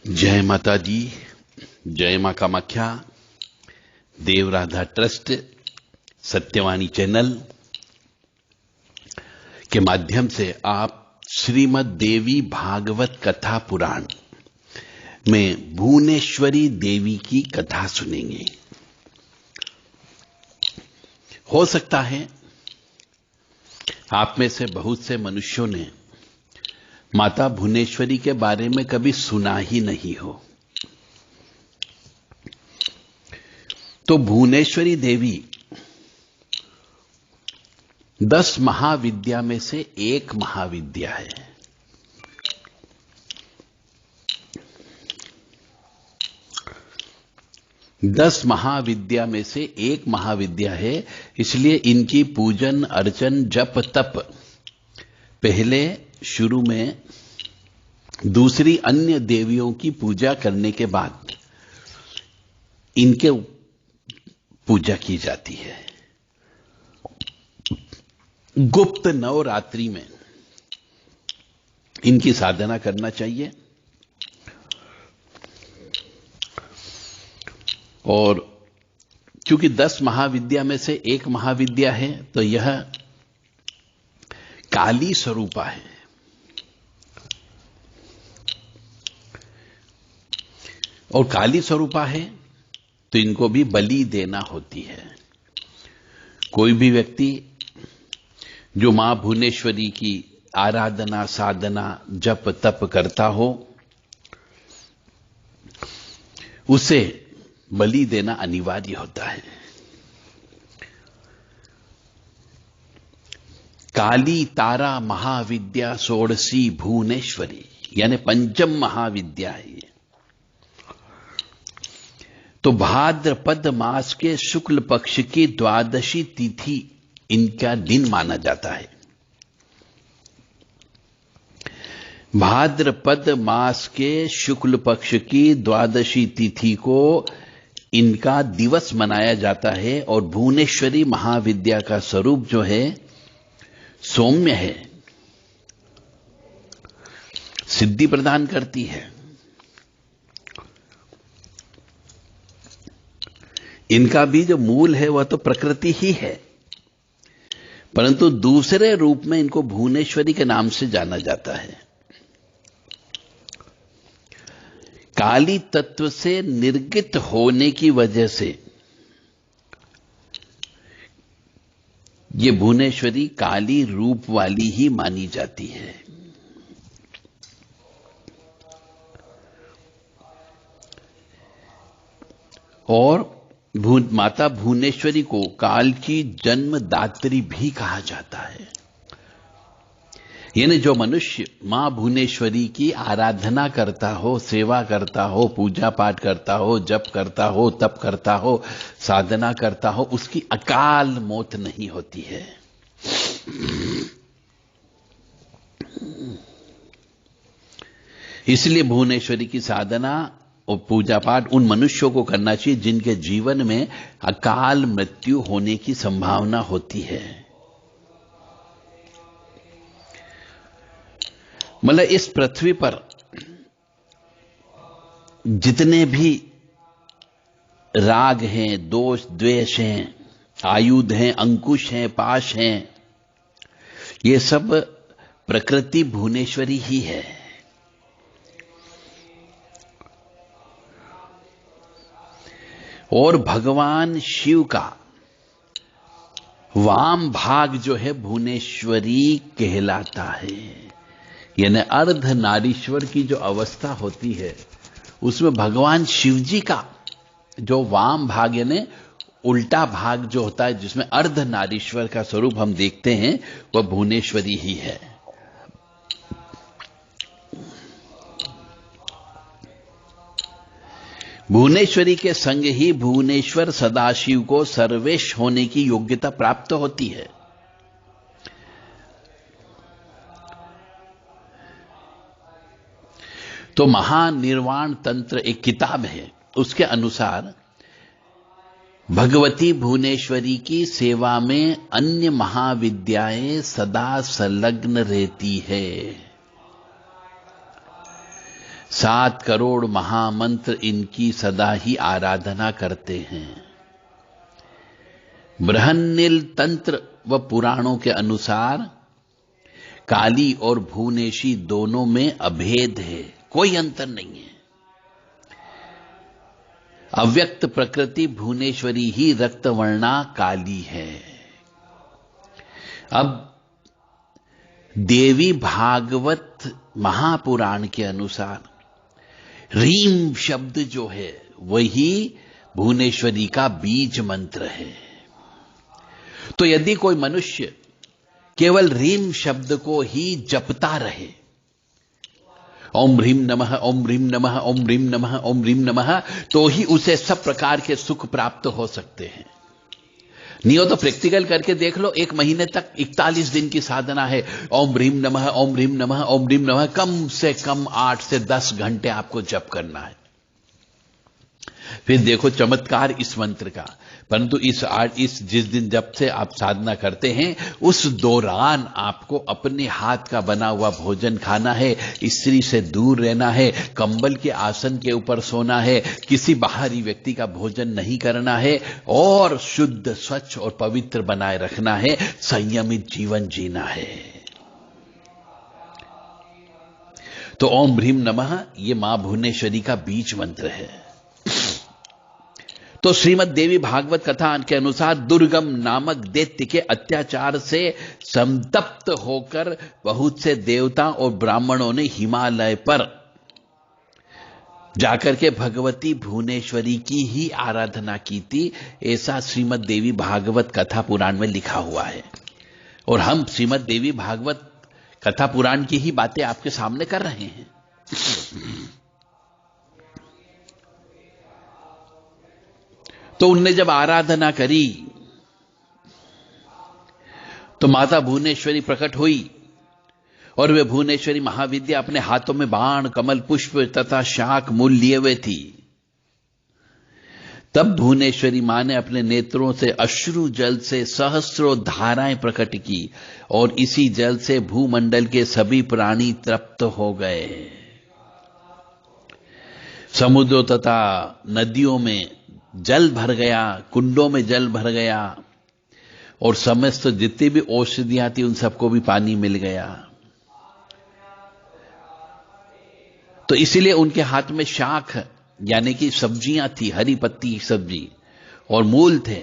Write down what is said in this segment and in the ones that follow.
जय माता दी, जय मां कामाख्या। देव राधा ट्रस्ट सत्यवाणी चैनल के माध्यम से आप श्रीमद् देवी भागवत कथा पुराण में भुवनेश्वरी देवी की कथा सुनेंगे। हो सकता है आप में से बहुत से मनुष्यों ने माता भुवनेश्वरी के बारे में कभी सुना ही नहीं हो। तो भुवनेश्वरी देवी 10 महाविद्या में से एक महाविद्या है। दस महाविद्या में से एक महाविद्या है, इसलिए इनकी पूजन अर्चन जप तप पहले शुरू में दूसरी अन्य देवियों की पूजा करने के बाद इनके पूजा की जाती है। गुप्त नवरात्रि में इनकी साधना करना चाहिए और क्योंकि 10 महाविद्या में से एक महाविद्या है तो यह काली स्वरूपा है। और काली स्वरूपा है तो इनको भी बलि देना होती है। कोई भी व्यक्ति जो मां भुवनेश्वरी की आराधना साधना जप तप करता हो उसे बलि देना अनिवार्य होता है। काली तारा महाविद्या षोडशी भुवनेश्वरी यानी पंचम महाविद्या है। तो भाद्रपद मास के शुक्ल पक्ष की द्वादशी तिथि इनका दिन माना जाता है। भाद्रपद मास के शुक्ल पक्ष की द्वादशी तिथि को इनका दिवस मनाया जाता है। और भुवनेश्वरी महाविद्या का स्वरूप जो है सौम्य है, सिद्धि प्रदान करती है। इनका भी जो मूल है वह तो प्रकृति ही है, परंतु दूसरे रूप में इनको भुवनेश्वरी के नाम से जाना जाता है। काली तत्व से निर्गित होने की वजह से ये भुवनेश्वरी काली रूप वाली ही मानी जाती है। और माता भुवनेश्वरी को काल की जन्मदात्री भी कहा जाता है। यानी जो मनुष्य मां भुवनेश्वरी की आराधना करता हो, सेवा करता हो, पूजा पाठ करता हो, जप करता हो, तप करता हो, साधना करता हो, उसकी अकाल मौत नहीं होती है। इसलिए भुवनेश्वरी की साधना और पूजा पाठ उन मनुष्यों को करना चाहिए जिनके जीवन में अकाल मृत्यु होने की संभावना होती है। मतलब इस पृथ्वी पर जितने भी राग हैं, दोष द्वेष हैं, आयुध हैं, अंकुश हैं, पाश हैं, ये सब प्रकृति भुवनेश्वरी ही है। और भगवान शिव का वाम भाग जो है भुवनेश्वरी कहलाता है। यानी अर्ध नारीश्वर की जो अवस्था होती है उसमें भगवान शिव जी का जो वाम भाग यानी उल्टा भाग जो होता है जिसमें अर्ध नारीश्वर का स्वरूप हम देखते हैं वह भुवनेश्वरी ही है। भुवनेश्वरी के संग ही भुवनेश्वर सदाशिव को सर्वेश होने की योग्यता प्राप्त होती है। तो महानिर्वाण तंत्र एक किताब है, उसके अनुसार भगवती भुवनेश्वरी की सेवा में अन्य महाविद्याएं सदा संलग्न रहती है। 7 करोड़ महामंत्र इनकी सदा ही आराधना करते हैं। बृहन्निल तंत्र व पुराणों के अनुसार काली और भुवनेशी दोनों में अभेद है, कोई अंतर नहीं है। अव्यक्त प्रकृति भुवनेश्वरी ही रक्तवर्णा काली है। अब देवी भागवत महापुराण के अनुसार रीम शब्द जो है वही भुवनेश्वरी का बीज मंत्र है। तो यदि कोई मनुष्य केवल रीम शब्द को ही जपता रहे, ओम ह्रीम नमः, ओम ह्रीम नमः, ओम ह्रीम नमः, ओम ह्रीम नमः, तो ही उसे सब प्रकार के सुख प्राप्त हो सकते हैं। नहीं हो तो प्रैक्टिकल करके देख लो, 1 महीने तक 41 दिन की साधना है, ओम ह्रीम नमः, ओम ह्रीम नमः, ओम ह्रीम नमः, कम से कम 8 से 10 घंटे आपको जप करना है। फिर देखो चमत्कार इस मंत्र का। परंतु इस जिस दिन जब से आप साधना करते हैं उस दौरान आपको अपने हाथ का बना हुआ भोजन खाना है, स्त्री से दूर रहना है, कंबल के आसन के ऊपर सोना है, किसी बाहरी व्यक्ति का भोजन नहीं करना है और शुद्ध, स्वच्छ और पवित्र बनाए रखना है, संयमित जीवन जीना है। तो ओम ह्रीम नमः ये मां भुवनेश्वरी का बीज मंत्र है। तो श्रीमद् देवी भागवत कथा के अनुसार दुर्गम नामक दैत्य के अत्याचार से संतप्त होकर बहुत से देवता और ब्राह्मणों ने हिमालय पर जाकर के भगवती भुवनेश्वरी की ही आराधना की थी, ऐसा श्रीमद् देवी भागवत कथा पुराण में लिखा हुआ है। और हम श्रीमद् देवी भागवत कथा पुराण की ही बातें आपके सामने कर रहे हैं। तो उनने जब आराधना करी तो माता भुवनेश्वरी प्रकट हुई और वे भुवनेश्वरी महाविद्या अपने हाथों में बाण, कमल पुष्प तथा शाक मूल लिए हुए थी। तब भुवनेश्वरी मां ने अपने नेत्रों से अश्रु जल से सहस्रों धाराएं प्रकट की और इसी जल से भूमंडल के सभी प्राणी तृप्त हो गए। समुद्रों तथा नदियों में जल भर गया, कुंडों में जल भर गया और समस्त जितनी भी औषधियां थी उन सबको भी पानी मिल गया। तो इसीलिए उनके हाथ में शाख यानी कि सब्जियां थी, हरी पत्ती सब्जी और मूल थे।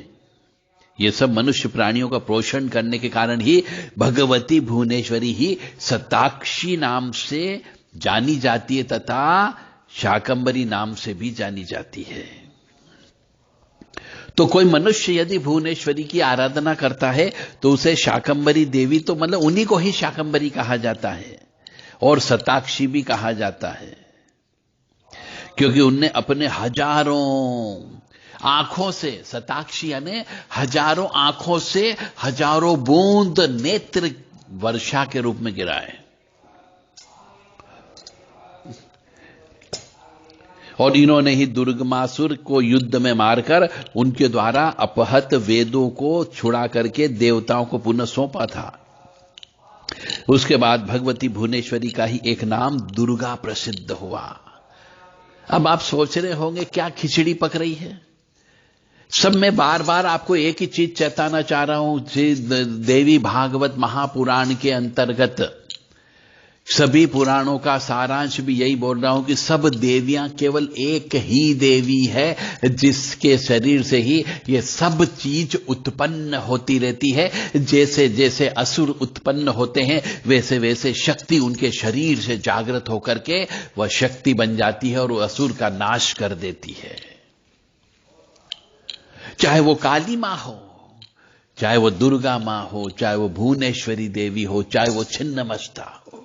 ये सब मनुष्य प्राणियों का पोषण करने के कारण ही भगवती भुवनेश्वरी ही शताक्षी नाम से जानी जाती है तथा शाकंभरी नाम से भी जानी जाती है। तो कोई मनुष्य यदि भुवनेश्वरी की आराधना करता है तो उसे शाकंभरी देवी, तो मतलब उन्हीं को ही शाकंभरी कहा जाता है और शताक्षी भी कहा जाता है, क्योंकि उनने अपने हजारों आंखों से, शताक्षी यानी हजारों आंखों से हजारों बूंद नेत्र वर्षा के रूप में गिराए और इन्होंने ही दुर्गमासुर को युद्ध में मारकर उनके द्वारा अपहत वेदों को छुड़ा करके देवताओं को पुनः सौंपा था। उसके बाद भगवती भुवनेश्वरी का ही एक नाम दुर्गा प्रसिद्ध हुआ। अब आप सोच रहे होंगे क्या खिचड़ी पक रही है। सब मैं बार बार आपको एक ही चीज चेताना चाह रहा हूं, देवी भागवत महापुराण के अंतर्गत सभी पुराणों का सारांश भी यही बोल रहा हूं कि सब देवियां केवल एक ही देवी है, जिसके शरीर से ही ये सब चीज उत्पन्न होती रहती है। जैसे जैसे असुर उत्पन्न होते हैं वैसे वैसे शक्ति उनके शरीर से जागृत होकर के वह शक्ति बन जाती है और वह असुर का नाश कर देती है। चाहे वो काली मां हो, चाहे वो दुर्गा मां हो, चाहे वो भुवनेश्वरी देवी हो, चाहे वो छिन्नमस्ता हो।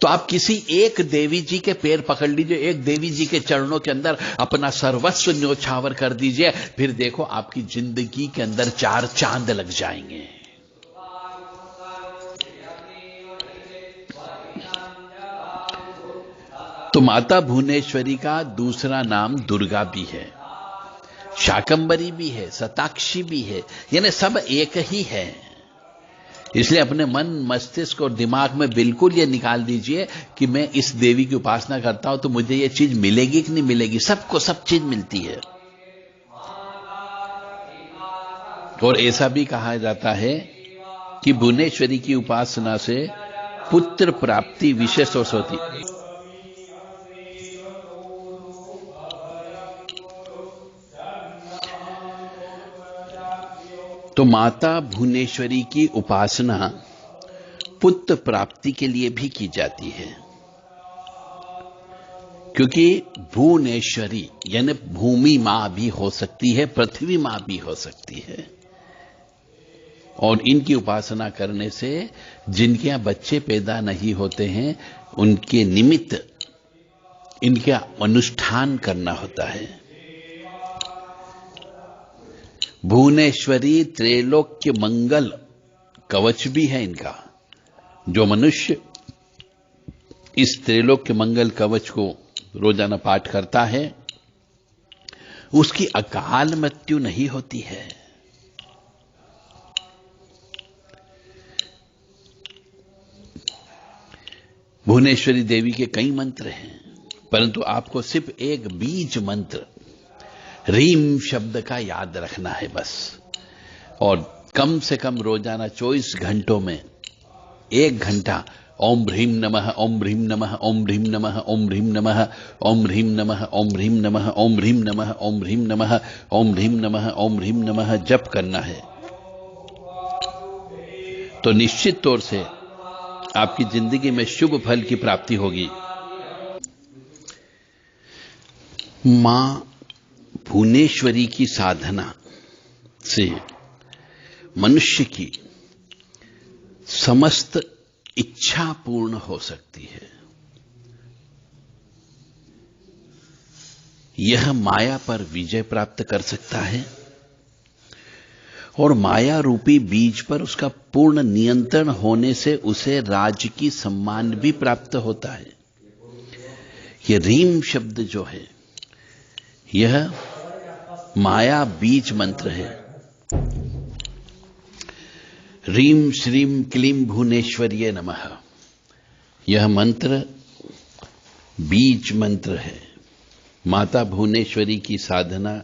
तो आप किसी एक देवी जी के पैर पकड़ लीजिए, एक देवी जी के चरणों के अंदर अपना सर्वस्व न्योछावर कर दीजिए, फिर देखो आपकी जिंदगी के अंदर 4 चांद लग जाएंगे। तो माता भुवनेश्वरी का दूसरा नाम दुर्गा भी है, शाकंभरी भी है, शताक्षी भी है, यानी सब एक ही है। इसलिए अपने मन मस्तिष्क और दिमाग में बिल्कुल ये निकाल दीजिए कि मैं इस देवी की उपासना करता हूं तो मुझे ये चीज मिलेगी कि नहीं मिलेगी। सबको सब चीज मिलती है। और ऐसा भी कहा जाता है कि भुवनेश्वरी की उपासना से पुत्र प्राप्ति विशेष होती है। तो माता भुवनेश्वरी की उपासना पुत्र प्राप्ति के लिए भी की जाती है, क्योंकि भुवनेश्वरी यानी भूमि मां भी हो सकती है, पृथ्वी मां भी हो सकती है। और इनकी उपासना करने से जिनके यहां बच्चे पैदा नहीं होते हैं उनके निमित्त इनका अनुष्ठान करना होता है। भुवनेश्वरी त्रैलोक्य मंगल कवच भी है इनका। जो मनुष्य इस त्रैलोक्य मंगल कवच को रोजाना पाठ करता है उसकी अकाल मृत्यु नहीं होती है। भुवनेश्वरी देवी के कई मंत्र हैं, परंतु आपको सिर्फ एक बीज मंत्र रीम शब्द का याद रखना है बस। और कम से कम रोजाना 24 घंटों में 1 घंटा ओम ह्रीम नमः, ओम ह्रीम नमः, ओम ह्रीम नमः, ओम ह्रीम नमः, ओम ह्रीम नमः, ओम ह्रीम नमः, ओम ह्रीम नमः, ओम ह्रीम नमः, ओम ह्रीम नमः, ओम ह्रीम नमः जप करना है। तो निश्चित तौर से आपकी जिंदगी में शुभ फल की प्राप्ति होगी। मां भुवनेश्वरी की साधना से मनुष्य की समस्त इच्छा पूर्ण हो सकती है। यह माया पर विजय प्राप्त कर सकता है और माया रूपी बीज पर उसका पूर्ण नियंत्रण होने से उसे राज की सम्मान भी प्राप्त होता है। यह रीम शब्द जो है यह माया बीज मंत्र है। रीम श्रीम क्लीम भुवनेश्वर्ये नमः यह मंत्र बीज मंत्र है। माता भुवनेश्वरी की साधना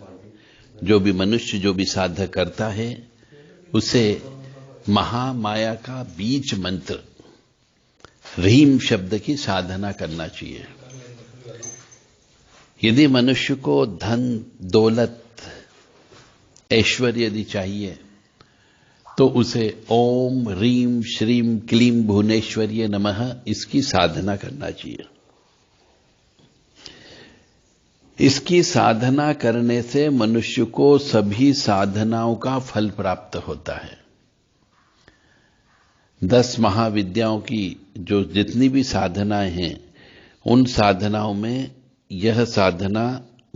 जो भी मनुष्य जो भी साधना करता है उसे महामाया का बीज मंत्र रीम शब्द की साधना करना चाहिए। यदि मनुष्य को धन दौलत ऐश्वर्य यदि चाहिए तो उसे ओम रीम श्रीम क्लीम भुवनेश्वर्ये नमः इसकी साधना करना चाहिए। इसकी साधना करने से मनुष्य को सभी साधनाओं का फल प्राप्त होता है। 10 महाविद्याओं की जो जितनी भी साधनाएं हैं उन साधनाओं में यह साधना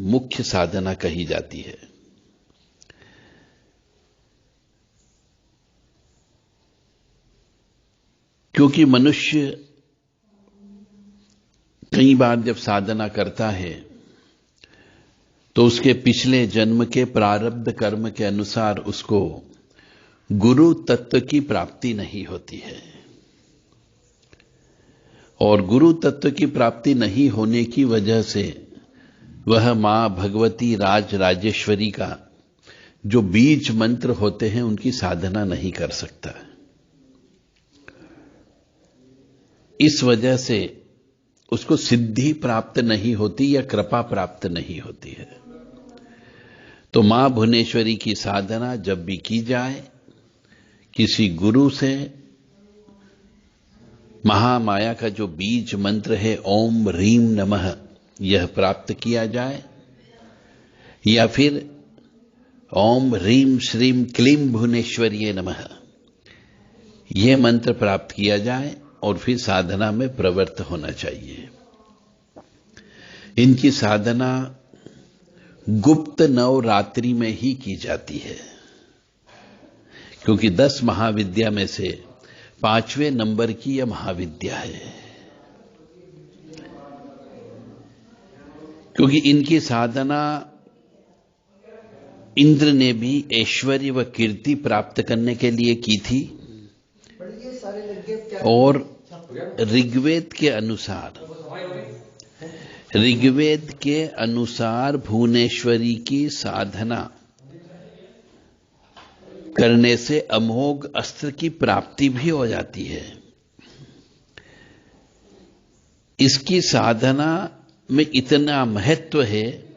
मुख्य साधना कही जाती है। क्योंकि मनुष्य कई बार जब साधना करता है तो उसके पिछले जन्म के प्रारब्ध कर्म के अनुसार उसको गुरु तत्व की प्राप्ति नहीं होती है। और गुरु तत्व की प्राप्ति नहीं होने की वजह से वह मां भगवती राजेश्वरी का जो बीज मंत्र होते हैं उनकी साधना नहीं कर सकता। इस वजह से उसको सिद्धि प्राप्त नहीं होती या कृपा प्राप्त नहीं होती है। तो मां भुवनेश्वरी की साधना जब भी की जाए किसी गुरु से महामाया का जो बीज मंत्र है ओम ह्रीम नमः यह प्राप्त किया जाए या फिर ओम ह्रीम श्रीम क्लीम भुवनेश्वर्ये नमः यह मंत्र प्राप्त किया जाए और फिर साधना में प्रवृत्त होना चाहिए। इनकी साधना गुप्त नवरात्रि में ही की जाती है, क्योंकि 10 महाविद्या में से 5वें नंबर की यह महाविद्या है। क्योंकि इनकी साधना इंद्र ने भी ऐश्वर्य व कीर्ति प्राप्त करने के लिए की थी और ऋग्वेद के अनुसार भुवनेश्वरी की साधना करने से अमोघ अस्त्र की प्राप्ति भी हो जाती है। इसकी साधना में इतना महत्व है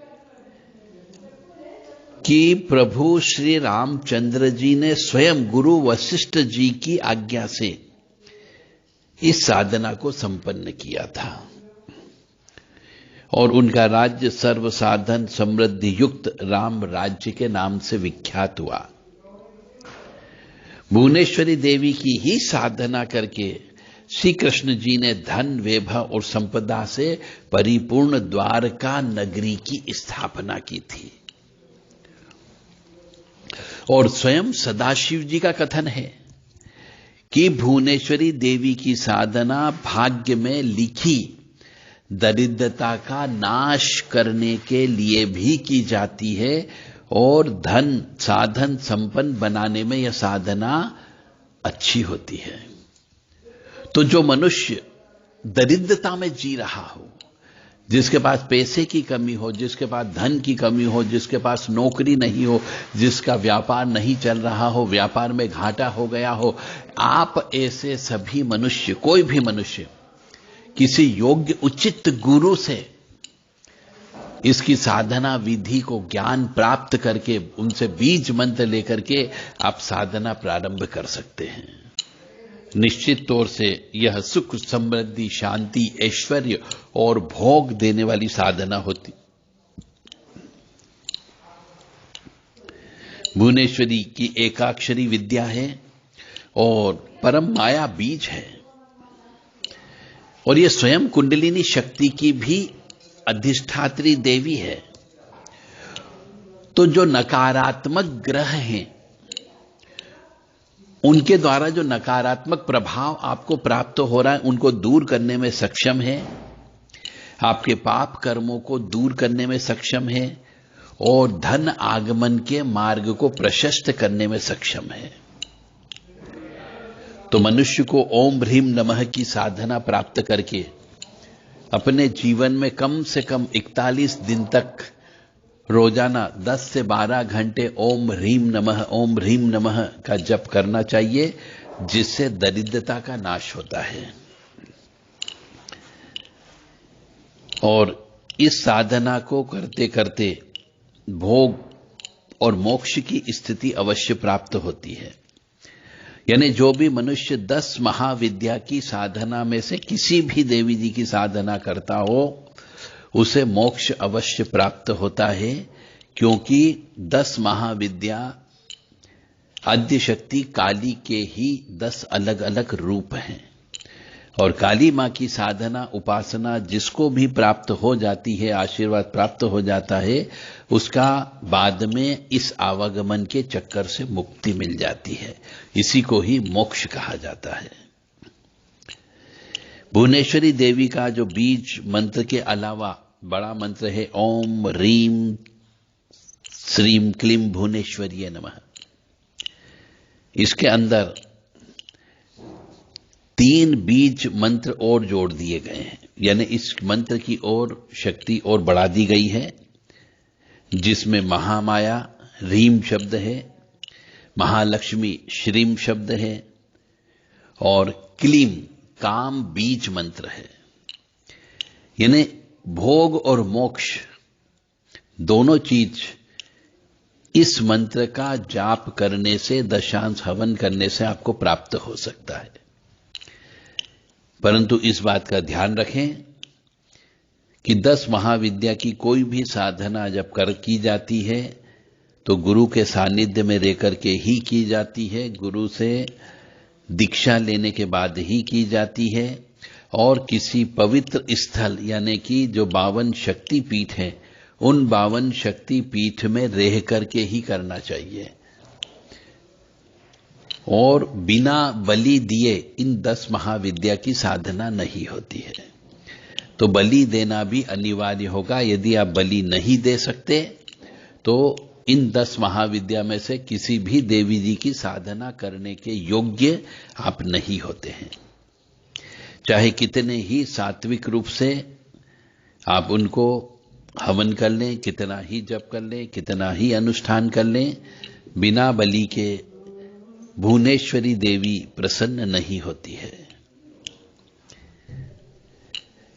कि प्रभु श्री रामचंद्र जी ने स्वयं गुरु वशिष्ठ जी की आज्ञा से इस साधना को संपन्न किया था और उनका राज्य सर्व साधन समृद्धि युक्त राम राज्य के नाम से विख्यात हुआ। भुवनेश्वरी देवी की ही साधना करके श्री कृष्ण जी ने धन वैभव और संपदा से परिपूर्ण द्वारका नगरी की स्थापना की थी। और स्वयं सदाशिव जी का कथन है कि भुवनेश्वरी देवी की साधना भाग्य में लिखी दरिद्रता का नाश करने के लिए भी की जाती है और धन साधन संपन्न बनाने में यह साधना अच्छी होती है। तो जो मनुष्य दरिद्रता में जी रहा हो, जिसके पास पैसे की कमी हो, जिसके पास धन की कमी हो, जिसके पास नौकरी नहीं हो, जिसका व्यापार नहीं चल रहा हो, व्यापार में घाटा हो गया हो, आप ऐसे सभी मनुष्य, कोई भी मनुष्य किसी योग्य उचित गुरु से इसकी साधना विधि को ज्ञान प्राप्त करके उनसे बीज मंत्र लेकर के आप साधना प्रारंभ कर सकते हैं। निश्चित तौर से यह सुख समृद्धि शांति ऐश्वर्य और भोग देने वाली साधना होती। भुवनेश्वरी की एकाक्षरी विद्या है और परम माया बीज है और यह स्वयं कुंडलिनी शक्ति की भी अधिष्ठात्री देवी है। तो जो नकारात्मक ग्रह हैं उनके द्वारा जो नकारात्मक प्रभाव आपको प्राप्त हो रहा है उनको दूर करने में सक्षम है, आपके पाप कर्मों को दूर करने में सक्षम है और धन आगमन के मार्ग को प्रशस्त करने में सक्षम है। तो मनुष्य को ओम ह्रीम नमः की साधना प्राप्त करके अपने जीवन में कम से कम 41 दिन तक रोजाना 10 से 12 घंटे ओम ह्रीम नमः का जप करना चाहिए, जिससे दरिद्रता का नाश होता है। और इस साधना को करते करते भोग और मोक्ष की स्थिति अवश्य प्राप्त होती है। यानी जो भी मनुष्य 10 महाविद्या की साधना में से किसी भी देवी जी की साधना करता हो उसे मोक्ष अवश्य प्राप्त होता है, क्योंकि 10 महाविद्या आद्य शक्ति काली के ही 10 अलग अलग रूप हैं और काली मां की साधना उपासना जिसको भी प्राप्त हो जाती है, आशीर्वाद प्राप्त हो जाता है, उसका बाद में इस आवागमन के चक्कर से मुक्ति मिल जाती है। इसी को ही मोक्ष कहा जाता है। भुवनेश्वरी देवी का जो बीज मंत्र के अलावा बड़ा मंत्र है ओम ह्रीम श्रीम क्लीम भुवनेश्वरीय नमः। इसके अंदर 3 बीज मंत्र और जोड़ दिए गए हैं, यानी इस मंत्र की और शक्ति और बढ़ा दी गई है, जिसमें महामाया ह्रीम शब्द है, महालक्ष्मी श्रीम शब्द है और क्लीम काम बीज मंत्र है। यानी भोग और मोक्ष दोनों चीज इस मंत्र का जाप करने से, दशांश हवन करने से आपको प्राप्त हो सकता है। परंतु इस बात का ध्यान रखें कि 10 महाविद्या की कोई भी साधना जब की जाती है तो गुरु के सानिध्य में रहकर के ही की जाती है, गुरु से दीक्षा लेने के बाद ही की जाती है और किसी पवित्र स्थल यानी कि जो 52 शक्ति पीठ हैं उन 52 शक्ति पीठ में रह करके ही करना चाहिए और बिना बलि दिए इन 10 महाविद्या की साधना नहीं होती है। तो बलि देना भी अनिवार्य होगा। यदि आप बलि नहीं दे सकते तो इन 10 महाविद्या में से किसी भी देवी जी की साधना करने के योग्य आप नहीं होते हैं। चाहे कितने ही सात्विक रूप से आप उनको हवन कर लें, कितना ही जप कर लें, कितना ही अनुष्ठान कर लें, बिना बलि के भुवनेश्वरी देवी प्रसन्न नहीं होती है।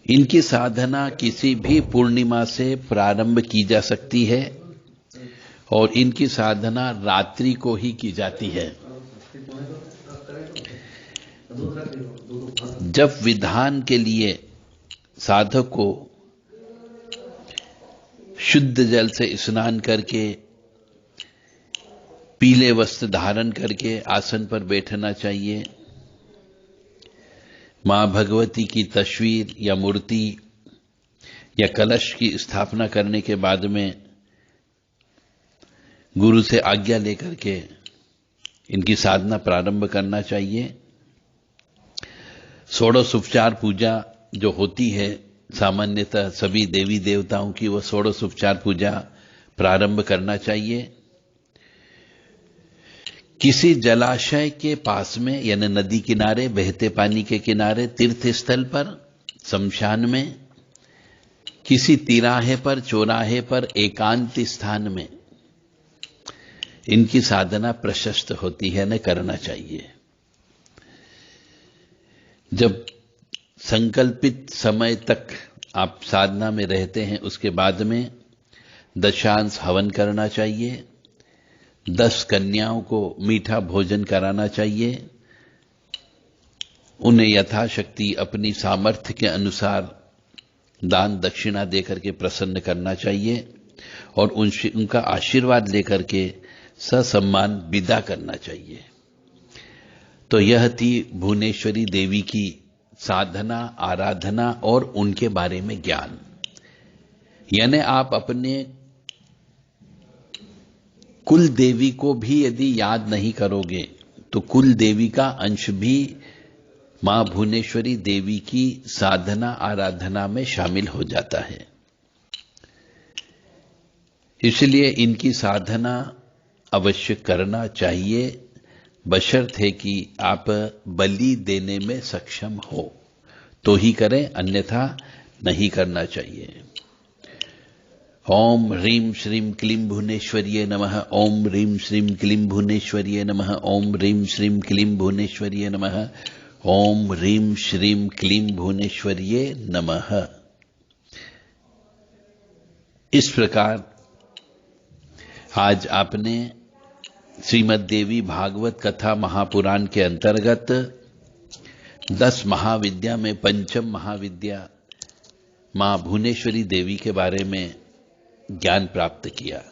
इनकी साधना किसी भी पूर्णिमा से प्रारंभ की जा सकती है और इनकी साधना रात्रि को ही की जाती है। जब विधान के लिए साधक को शुद्ध जल से स्नान करके पीले वस्त्र धारण करके आसन पर बैठना चाहिए। मां भगवती की तस्वीर या मूर्ति या कलश की स्थापना करने के बाद में गुरु से आज्ञा लेकर के इनकी साधना प्रारंभ करना चाहिए। षोडशोपचार पूजा जो होती है सामान्यतः सभी देवी देवताओं की, वो षोडशोपचार पूजा प्रारंभ करना चाहिए। किसी जलाशय के पास में यानी नदी किनारे, बहते पानी के किनारे, तीर्थ स्थल पर, शमशान में, किसी तिराहे पर, चौराहे पर, एकांत स्थान में इनकी साधना प्रशस्त होती है, न करना चाहिए। जब संकल्पित समय तक आप साधना में रहते हैं उसके बाद में दशांश हवन करना चाहिए, 10 कन्याओं को मीठा भोजन कराना चाहिए, उन्हें यथाशक्ति अपनी सामर्थ्य के अनुसार दान दक्षिणा देकर के प्रसन्न करना चाहिए और उनका आशीर्वाद लेकर के ससम्मान विदा करना चाहिए। तो यह थी भुवनेश्वरी देवी की साधना, आराधना और उनके बारे में ज्ञान। यानी आप अपने कुल देवी को भी यदि याद नहीं करोगे तो कुल देवी का अंश भी मां भुवनेश्वरी देवी की साधना आराधना में शामिल हो जाता है। इसलिए इनकी साधना अवश्य करना चाहिए, बशर्ते कि आप बलि देने में सक्षम हो तो ही करें, अन्यथा नहीं करना चाहिए। ओम ह्रीं श्रीं क्लीं भुवनेश्वर्ये नमः। ओम ह्रीं श्रीं क्लीं भुवनेश्वर्ये नमः। ओम ह्रीं श्रीं क्लीं भुवनेश्वर्ये नमः। ओम ह्रीं श्रीं क्लीं भुवनेश्वर्ये नमः। इस प्रकार आज आपने श्रीमद् देवी भागवत कथा महापुराण के अंतर्गत 10 महाविद्या में पंचम महाविद्या मां भुवनेश्वरी देवी के बारे में ज्ञान प्राप्त किया।